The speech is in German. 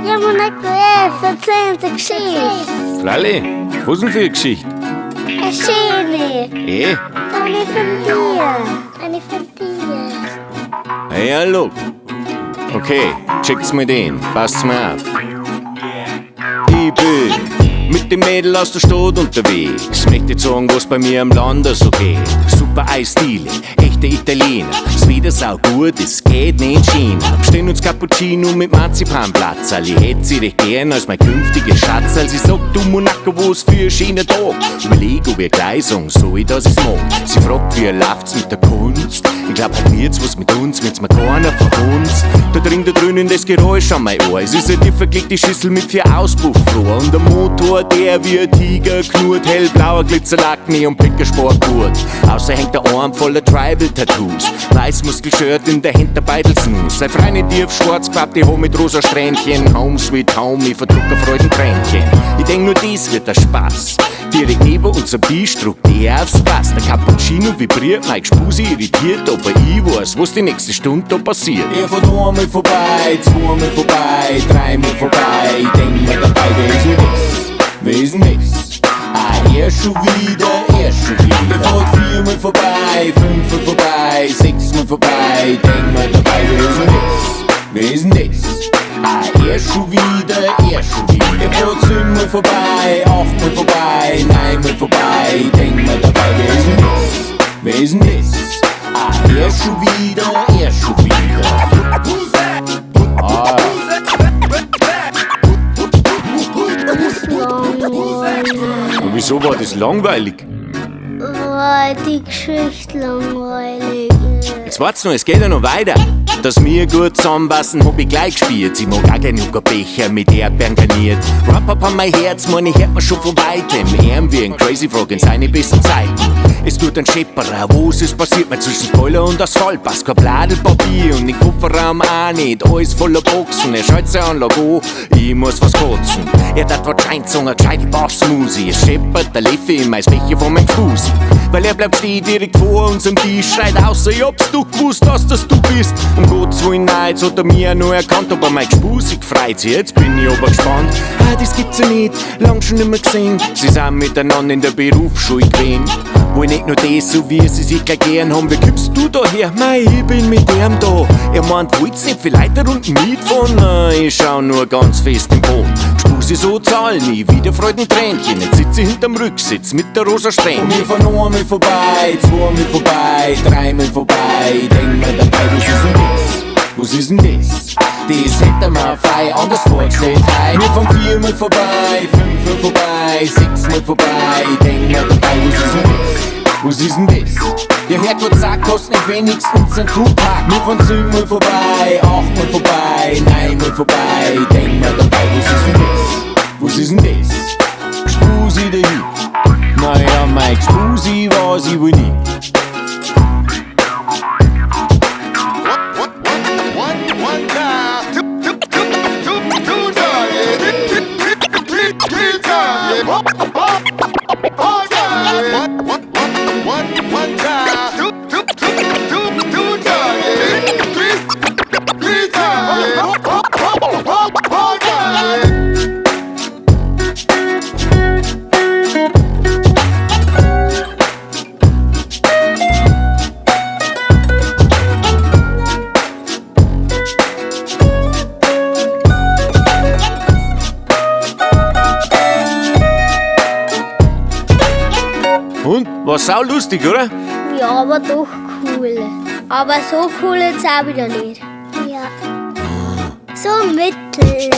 Ja, man hat gehört, erzählen Sie Geschichte. Flalli, was denn für eine Geschichte? Eine schöne. Eine von dir. Eine von dir. Hey, hallo. Okay, checkt's mir den, passt's mir auf. Ich bin mit dem Mädel aus der Stadt unterwegs. Möchte sagen, was bei mir im Land so geht. Super Eisdiele, echte Italiener. Das Wetter sau gut, es geht nicht in China. Bestellen uns Cappuccino mit Marzipanplatz. Ich hätte sie recht gern als mein künftiger Schatz. Als ich sag, du Monaco, was für ein schöner Tag. Überleg, ob ich gleich sagen soll, ich, dass ich's mag. Sie fragt, wie läuft's mit der Kunst. Ich glaub, halt wird's was mit uns, mit's mir keiner von uns. Da dringt da drinnen das Geräusch an mein Ohr. Es ist eine tiefer gelegte Schüssel mit 4 Auspuffrohr. Und der Motor, der wie ein Tiger knurrt. Hellblauer Glitzerlack, Neon-Picker Sportgurt. Außer hängt der Arm voller Tribal-Tattoos. Weißmuskelshirt in der Hinterbeitel-Snooze. Sei frei nicht tief, schwarz gefärbte Haar mit rosa Strähnchen. Home sweet home, ich verdruck auf Freudentränchen. Ich denk nur, dies wird der Spaß. Direkt neben unser Bistro, der aufs Pass. Der Cappuccino vibriert, mein Gespusi irritiert, aber ich weiß, was die nächste Stunde da passiert. Er von einmal vorbei, 2-mal vorbei, 3-mal vorbei. Ich denk mir dabei, wer ist denn das? Ah, er schon wieder, er schon wieder. Er fährt 4-mal vorbei, 5-mal vorbei, 6-mal vorbei. Ich denk mir dabei, wer ist denn das? Ah, er schon wieder, er schon wieder. Er fährt 7-mal vorbei, 8-mal vorbei, 9-mal vorbei. Ich denk mir dabei, wer ist denn das? Wer ist denn das? Ah, er schon wieder, er schon wieder. Ah. Und wieso war das langweilig? War die Geschichte langweilig. Jetzt wart's noch, es geht ja noch weiter. Dass wir gut zusammenpassen, hab ich gleich gespielt. Sie mag auch gern Becher mit Erdbeeren garniert. Rap-up an mein Herz, man, ich hört mir schon von weitem. Ehren wie ein Crazy Frog in seine besten Zeiten. Es tut ein Schepperer, was ist passiert? Mir zwischen Spoiler und Asphalt passt kein Bladelpapier und den Kofferraum auch nicht. Alles voller Boxen, er schaut seine Anlage an, ich muss was kotzen. Er tat wahrscheinlich so eine gescheite Bassmusik. Es scheppert der Leffe in mein Becher von meinem Fuß. Weil er bleibt stehen direkt vor unserem Tisch, schreit außer, ich hab's doch gewusst, dass das du bist. Um Gottes Willen, nein, jetzt hat er mich ja nur erkannt, aber mein Gespusig freut sich, jetzt bin ich aber gespannt. Ah, das gibt's ja nicht, lang schon nimmer gesehen. Sie sind miteinander in der Berufsschule gewesen. Wohl nicht nur das, so wie sie sich gleich gern haben. Wie kommst du da her? Mei, ich bin mit dem da. Er meint, wollt's nicht vielleicht da unten mitfahren? Nein, ich schau nur ganz fest im Boden. Spusi so zahlen, nie wieder Freudentränchen. Jetzt sitze ich hinterm Rücksitz mit der rosa Strähnchen. Und wir fahren einmal vorbei, 2-mal vorbei, 3-mal vorbei. Ich denk mir dabei, was ist denn das? Das hätte man frei anders vorgestellt. Wir fahren 4-mal vorbei, 5-mal vorbei, 6-mal vorbei. Ich denk mir dabei, was ist denn das? Der Herrgott sagt, kostet nicht wenigstens ein Tupac. Wir fahren 7-mal vorbei, 8-mal vorbei, 9-mal vorbei. Ich denk mir dabei, was ist denn das? Gspusi der Hit. Naja, mein Gspusi war's ich wohl nie. Und? War sau lustig, oder? Ja, aber doch cool. Aber so cool jetzt auch wieder nicht. Ja. So mittel.